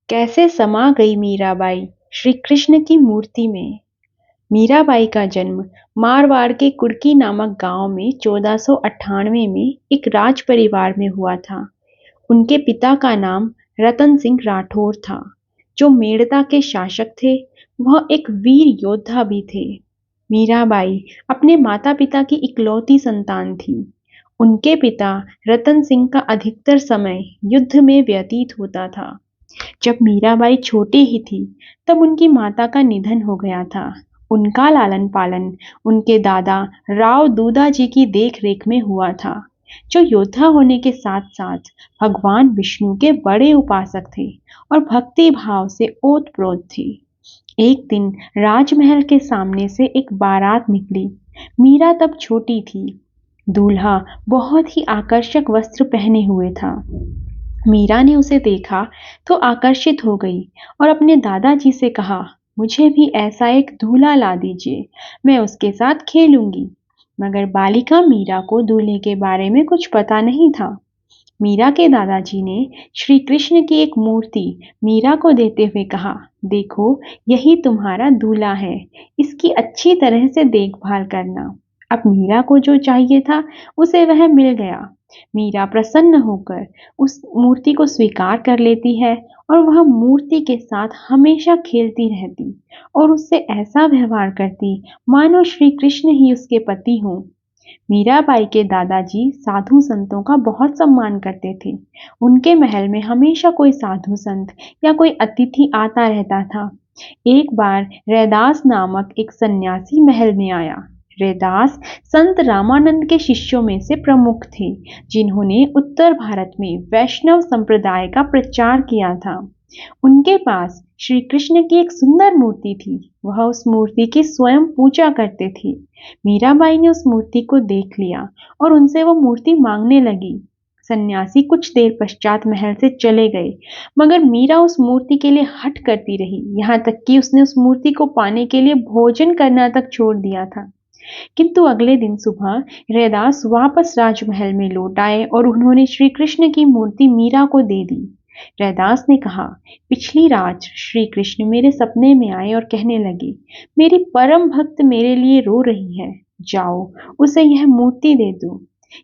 कैसे समा गई मीराबाई श्री कृष्ण की मूर्ति में। मीराबाई का जन्म मारवाड़ के कुर्की नामक गांव में 1498 में एक राज परिवार में हुआ था। उनके पिता का नाम रतन सिंह राठौर था, जो मेड़ता के शासक थे। वह एक वीर योद्धा भी थे। मीराबाई अपने माता पिता की इकलौती संतान थी। उनके पिता रतन सिंह का अधिकतर समय युद्ध में व्यतीत होता था। जब मीराबाई छोटी ही थी, तब उनकी माता का निधन हो गया था। उनका लालन पालन उनके दादा राव दूधा जी की देख रेख में हुआ था, जो योद्धा होने के साथ साथ भगवान विष्णु के बड़े उपासक थे और भक्ति भाव से ओतप्रोत थे। एक दिन राजमहल के सामने से एक बारात निकली। मीरा तब छोटी थी। दूल्हा बहुत ही आकर्षक वस्त्र पहने हुए था। मीरा ने उसे देखा तो आकर्षित हो गई और अपने दादाजी से कहा, मुझे भी ऐसा एक दूल्हा ला दीजिए, मैं उसके साथ खेलूंगी। मगर बालिका मीरा को दूल्हे के बारे में कुछ पता नहीं था। मीरा के दादाजी ने श्री कृष्ण की एक मूर्ति मीरा को देते हुए कहा, देखो, यही तुम्हारा दूल्हा है, इसकी अच्छी तरह से देखभाल करना। अब मीरा को जो चाहिए था उसे वह मिल गया। मीरा प्रसन्न होकर उस मूर्ति को स्वीकार कर लेती है और वह मूर्ति के साथ हमेशा खेलती रहती और उससे ऐसा व्यवहार करती मानो श्री कृष्ण ही उसके पति हों। मीराबाई के दादाजी साधु संतों का बहुत सम्मान करते थे। उनके महल में हमेशा कोई साधु संत या कोई अतिथि आता रहता था। एक बार रैदास नामक एक सन्यासी महल में आया। रैदास संत रामानंद के शिष्यों में से प्रमुख थे, जिन्होंने उत्तर भारत में वैष्णव संप्रदाय का प्रचार किया था। उनके पास श्री कृष्ण की एक सुंदर मूर्ति थी। वह उस मूर्ति की स्वयं पूजा करते थे। मीराबाई ने उस मूर्ति को देख लिया और उनसे वो मूर्ति मांगने लगी। सन्यासी कुछ देर पश्चात महल से चले गए, मगर मीरा उस मूर्ति के लिए हठ करती रही, यहाँ तक कि उसने उस मूर्ति को पाने के लिए भोजन करना तक छोड़ दिया था। किंतु अगले दिन सुबह रैदास वापस राजमहल में लौट आए और उन्होंने श्री कृष्ण की मूर्ति मीरा को दे दी। रैदास ने कहा, पिछली रात श्री कृष्ण मेरे सपने में आए और कहने लगे, मेरी परम भक्त मेरे लिए रो रही है, जाओ उसे यह मूर्ति दे दो।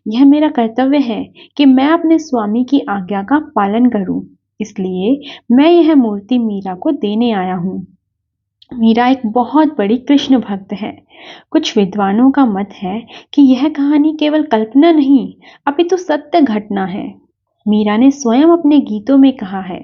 यह मेरा कर्तव्य है कि मैं अपने स्वामी की आज्ञा का पालन करूं, इसलिए मैं यह मूर्ति मीरा को देने आया हूं। मीरा एक बहुत बड़ी कृष्ण भक्त है। कुछ विद्वानों का मत है कि यह कहानी केवल कल्पना नहीं, अपितु सत्य घटना है। मीरा ने स्वयं अपने गीतों में कहा है,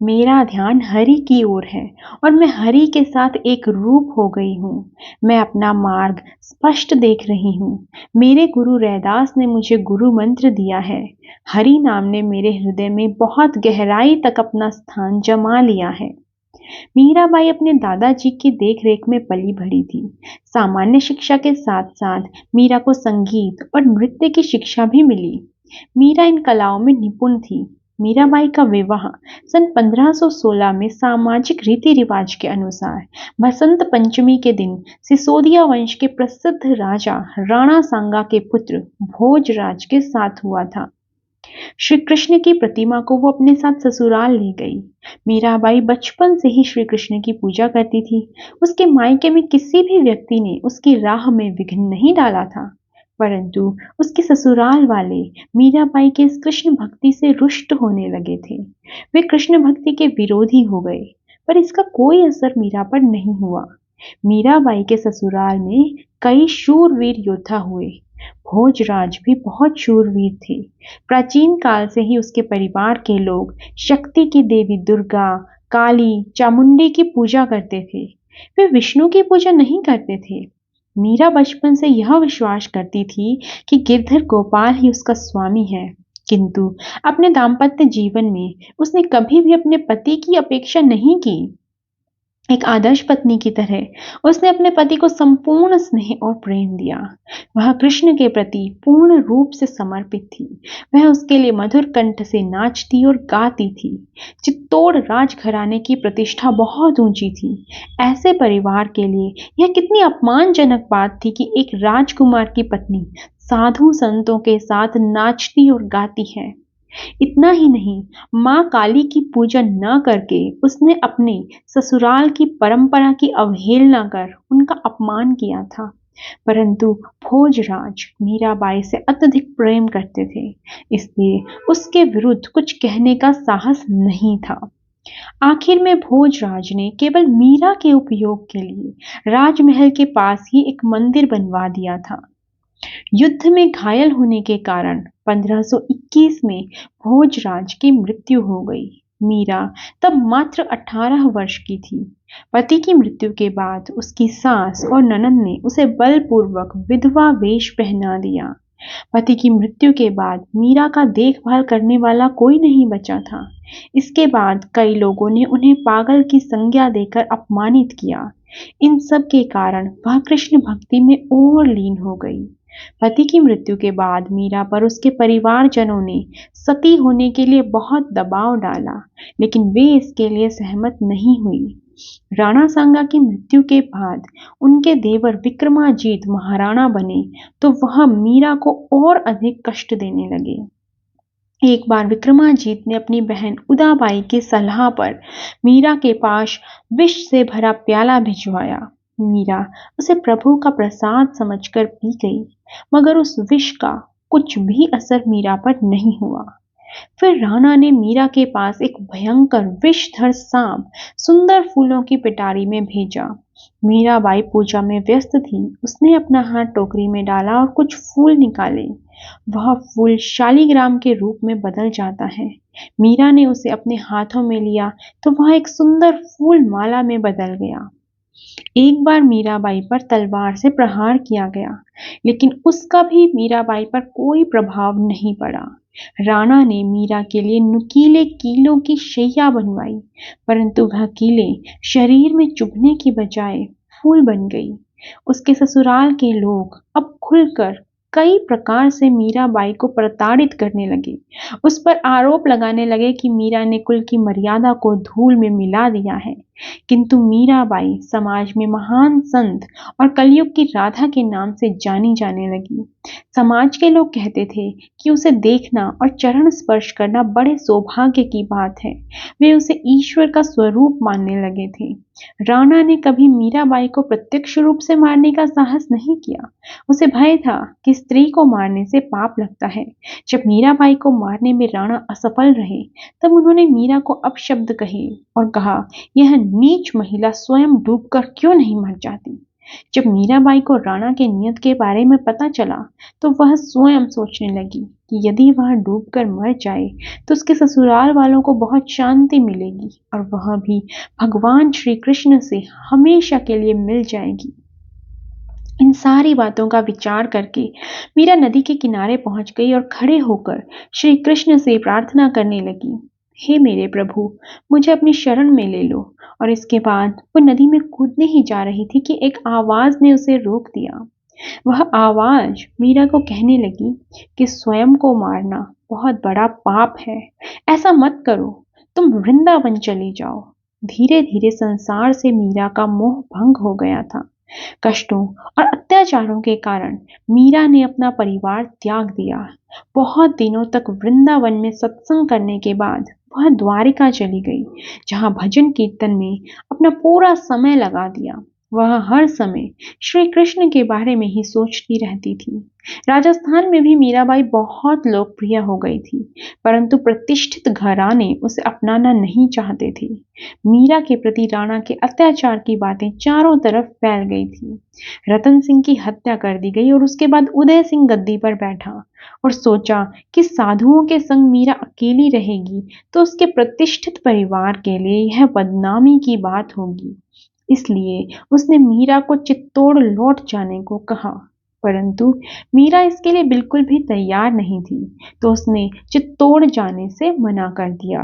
मेरा ध्यान हरि की ओर है और मैं हरि के साथ एक रूप हो गई हूँ। मैं अपना मार्ग स्पष्ट देख रही हूँ। मेरे गुरु रैदास ने मुझे गुरु मंत्र दिया है। हरि नाम ने मेरे हृदय में बहुत गहराई तक अपना स्थान जमा लिया है। मीराबाई अपने दादाजी की देखरेख में पली बढ़ी थी। सामान्य शिक्षा के साथ साथ मीरा को संगीत और नृत्य की शिक्षा भी मिली। मीरा इन कलाओं में निपुण थी। मीराबाई का विवाह सन 1516 में सामाजिक रीति रिवाज के अनुसार बसंत पंचमी के दिन सिसोदिया वंश के प्रसिद्ध राजा राणा सांगा के पुत्र भोजराज के साथ हुआ था। श्री कृष्ण की प्रतिमा को वो अपने साथ ससुराल ले गई। मीराबाई बचपन से ही श्री कृष्ण की पूजा करती थी। उसके मायके में किसी भी व्यक्ति ने उसकी राह में विघ्न नहीं डाला था, परंतु उसके ससुराल वाले मीराबाई के इस कृष्ण भक्ति से रुष्ट होने लगे थे। वे कृष्ण भक्ति के विरोधी हो गए, पर इसका कोई असर मीरा पर नहीं हुआ। मीराबाई के ससुराल में कई शूरवीर योद्धा हुए। भोजराज भी बहुत शूरवीर थे। प्राचीन काल से ही उसके परिवार के लोग शक्ति की देवी दुर्गा, काली, चामुंडी की पूजा करते थे। वे विष्णु की पूजा नहीं करते थे। मीरा बचपन से यह विश्वास करती थी कि गिरधर गोपाल ही उसका स्वामी है, किंतु अपने दाम्पत्य जीवन में उसने कभी भी अपने पति की अपेक्षा नहीं की। एक आदर्श पत्नी की तरह उसने अपने पति को संपूर्ण स्नेह और प्रेम दिया। वह कृष्ण के प्रति पूर्ण रूप से समर्पित थी। वह उसके लिए मधुर कंठ से नाचती और गाती थी। चित्तौड़ राजघराने की प्रतिष्ठा बहुत ऊंची थी। ऐसे परिवार के लिए यह कितनी अपमानजनक बात थी कि एक राजकुमार की पत्नी साधु संतों के साथ नाचती और गाती है। इतना ही नहीं, माँ काली की पूजा न करके उसने अपने ससुराल की परंपरा की अवहेलना कर उनका अपमान किया था। परंतु भोजराज मीराबाई से अत्यधिक प्रेम करते थे, इसलिए उसके विरुद्ध कुछ कहने का साहस नहीं था। आखिर में भोजराज ने केवल मीरा के उपयोग के लिए राजमहल के पास ही एक मंदिर बनवा दिया था। युद्ध में घायल होने के कारण 1521 में भोजराज की मृत्यु हो गई। मीरा तब मात्र 18 वर्ष की थी। पति की मृत्यु के बाद उसकी सास और ननद ने उसे बलपूर्वक विधवा वेश पहना दिया। पति की मृत्यु के बाद मीरा का देखभाल करने वाला कोई नहीं बचा था। इसके बाद कई लोगों ने उन्हें पागल की संज्ञा देकर अपमानित किया। इन सब के कारण वह कृष्ण भक्ति में और लीन हो गई। पति की मृत्यु के बाद मीरा पर उसके परिवारजनों ने सती होने के लिए बहुत दबाव डाला, लेकिन वे इसके लिए सहमत नहीं हुई। राणा सांगा की मृत्यु के बाद उनके देवर विक्रमाजीत महाराणा बने, तो वह मीरा को और अधिक कष्ट देने लगे। एक बार विक्रमाजीत ने अपनी बहन उदाबाई की सलाह पर मीरा के पास विष से भरा प्याला भिजवाया। मीरा उसे प्रभु का प्रसाद समझकर पी गई, मगर उस विष का कुछ भी असर मीरा पर नहीं हुआ। फिर राणा ने मीरा के पास एक भयंकर विषधर सांप सुंदर फूलों की पिटारी में भेजा। मीराबाई पूजा में व्यस्त थी। उसने अपना हाथ टोकरी में डाला और कुछ फूल निकाले। वह फूल शालीग्राम के रूप में बदल जाता है। मीरा ने उसे अपने हाथों में लिया तो वह एक सुंदर फूल माला में बदल गया। एक बार मीराबाई पर तलवार से प्रहार किया गया, लेकिन उसका भी मीराबाई पर कोई प्रभाव नहीं पड़ा। राणा ने मीरा के लिए नुकीले कीलों की शैया बनवाई, परंतु वह कीले शरीर में चुभने की बजाय फूल बन गई। उसके ससुराल के लोग अब खुलकर कई प्रकार से मीराबाई को प्रताड़ित करने लगे। उस पर आरोप लगाने लगे कि मीरा ने कुल की मर्यादा को धूल में मिला दिया है। किंतु मीराबाई समाज में महान संत और कलयुग की राधा के नाम से जानी जाने लगी। समाज के लोग कहते थे कि उसे देखना और चरण स्पर्श करना बड़े सौभाग्य की बात है। वे उसे ईश्वर का स्वरूप मानने लगे थे। राणा ने कभी मीराबाई को प्रत्यक्ष रूप से मारने का साहस नहीं किया। उसे भय था कि स्त्री को मारने से पाप लगता है। जब मीराबाई को मारने में राणा असफल रहे, तब उन्होंने मीरा को अपशब्द कहे और कहा, यह नीच महिला स्वयं डूबकर क्यों नहीं मर जाती। जब मीराबाई को राणा के नियत के बारे में पता चला, तो वह स्वयं सोचने लगी कि यदि वह डूबकर मर जाए तो उसके ससुराल वालों को बहुत शांति मिलेगी और वह भी भगवान श्री कृष्ण से हमेशा के लिए मिल जाएगी। इन सारी बातों का विचार करके मीरा नदी के किनारे पहुंच गई और खड़े होकर श्री कृष्ण से प्रार्थना करने लगी, हे मेरे प्रभु, मुझे अपनी शरण में ले लो। और इसके बाद वो नदी में कूदने ही जा रही थी कि एक आवाज ने उसे रोक दिया। वह आवाज मीरा को कहने लगी कि स्वयं को मारना बहुत बड़ा पाप है, ऐसा मत करो, तुम वृंदावन चली जाओ। धीरे धीरे संसार से मीरा का मोह भंग हो गया था। कष्टों और अत्याचारों के कारण मीरा ने अपना परिवार त्याग दिया। बहुत दिनों तक वृंदावन में सत्संग करने के बाद वह द्वारिका चली गई, जहां भजन कीर्तन में अपना पूरा समय लगा दिया। वह हर समय श्री कृष्ण के बारे में ही सोचती रहती थी। राजस्थान में भी मीराबाई बहुत लोकप्रिय हो गई थी, परंतु प्रतिष्ठित घराने उसे अपनाना नहीं चाहते थे। मीरा के प्रति राणा के अत्याचार की बातें चारों तरफ फैल गई थी। रतन सिंह की हत्या कर दी गई और उसके बाद उदय सिंह गद्दी पर बैठा और सोचा कि साधुओं के संग मीरा अकेली रहेगी तो उसके प्रतिष्ठित परिवार के लिए यह बदनामी की बात होगी। इसलिए उसने मीरा को चित्तौड़ लौट जाने को कहा, परंतु मीरा इसके लिए बिल्कुल भी तैयार नहीं थी, तो उसने चित्तौड़ जाने से मना कर दिया।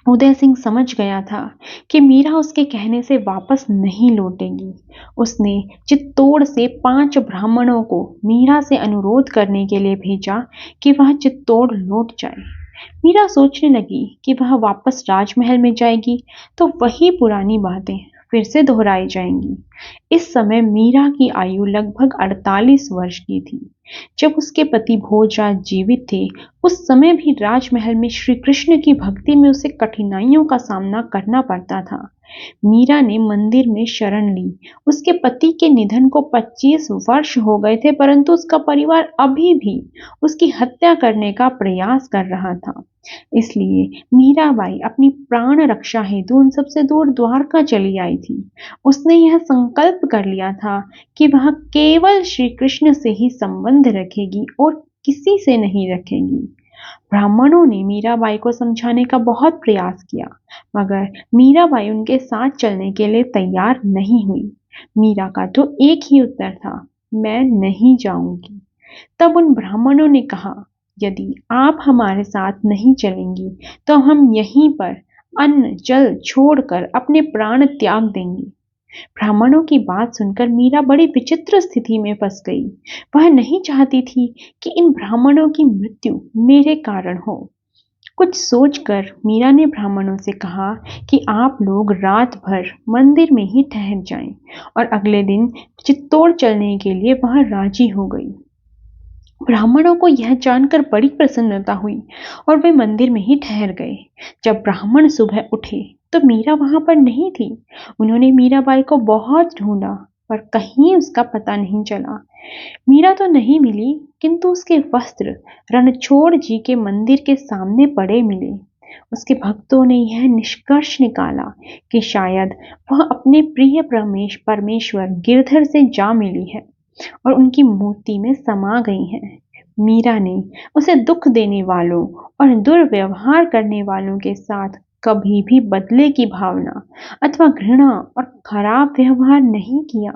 उदय सिंह समझ गया था कि मीरा उसके कहने से वापस नहीं लौटेगी। उसने चित्तौड़ से 5 ब्राह्मणों को मीरा से अनुरोध करने के लिए भेजा कि वह चित्तौड़ लौट जाए। मीरा सोचने लगी कि वह वापस राजमहल में जाएगी तो वही पुरानी बातें फिर से दोहराई जाएंगी। इस समय मीरा की आयु लगभग 48 वर्ष की थी। जब उसके पति भोजराज जीवित थे, उस समय भी राजमहल में श्री कृष्ण की भक्ति में उसे कठिनाइयों का सामना करना पड़ता था। मीरा ने मंदिर में शरण ली। उसके पति के निधन को 25 वर्ष हो गए थे, परंतु उसका परिवार अभी भी उसकी हत्या करने का प्रयास कर रहा था। इसलिए मीराबाई अपनी प्राण रक्षा हेतु उन सबसे दूर द्वारका चली आई थी। उसने यह संकल्प कर लिया था कि वह केवल श्री कृष्ण से ही संबंध रखेगी और किसी से नहीं रखेगी। ब्राह्मणों ने मीराबाई को समझाने का बहुत प्रयास किया, मगर मीराबाई उनके साथ चलने के लिए तैयार नहीं हुई। मीरा का तो एक ही उत्तर था, मैं नहीं जाऊंगी। तब उन ब्राह्मणों ने कहा, यदि आप हमारे साथ नहीं चलेंगी तो हम यहीं पर अन्न जल छोड़कर अपने प्राण त्याग देंगे। ब्राह्मणों की बात सुनकर मीरा बड़ी विचित्र स्थिति में फंस गई। वह नहीं चाहती थी कि इन ब्राह्मणों की मृत्यु मेरे कारण हो। कुछ सोचकर मीरा ने ब्राह्मणों से कहा कि आप लोग रात भर मंदिर में ही ठहर जाएं, और अगले दिन चित्तौड़ चलने के लिए वह राजी हो गई। ब्राह्मणों को यह जानकर बड़ी प्रसन्नता हुई और वे मंदिर में ही ठहर गए। जब ब्राह्मण सुबह उठे तो मीरा वहां पर नहीं थी। उन्होंने मीराबाई को बहुत ढूंढा, पर कहीं उसका पता नहीं चला। मीरा तो नहीं मिली, किंतु उसके वस्त्र रणछोड़ जी के मंदिर के सामने पड़े मिले। उसके भक्तों ने यह निष्कर्ष निकाला कि शायद वह अपने प्रिय परमेश्वर गिरधर से जा मिली है और उनकी मूर्ति में समा गई हैं। मीरा ने उसे दुख देने वालों और दुर्व्यवहार करने वालों के साथ कभी भी बदले की भावना अथवा घृणा और खराब व्यवहार नहीं किया।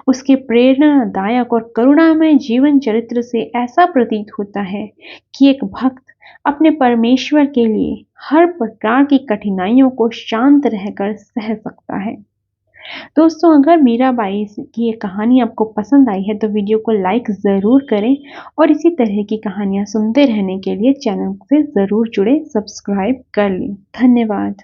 उसके प्रेरणादायक और करुणामय जीवन चरित्र से ऐसा प्रतीत होता है कि एक भक्त अपने परमेश्वर के लिए हर प्रकार की कठिनाइयों को शांत रहकर सह सकता है। दोस्तों, अगर मीराबाई की ये कहानी आपको पसंद आई है तो वीडियो को लाइक ज़रूर करें, और इसी तरह की कहानियाँ सुनते रहने के लिए चैनल से ज़रूर जुड़े, सब्सक्राइब कर लें। धन्यवाद।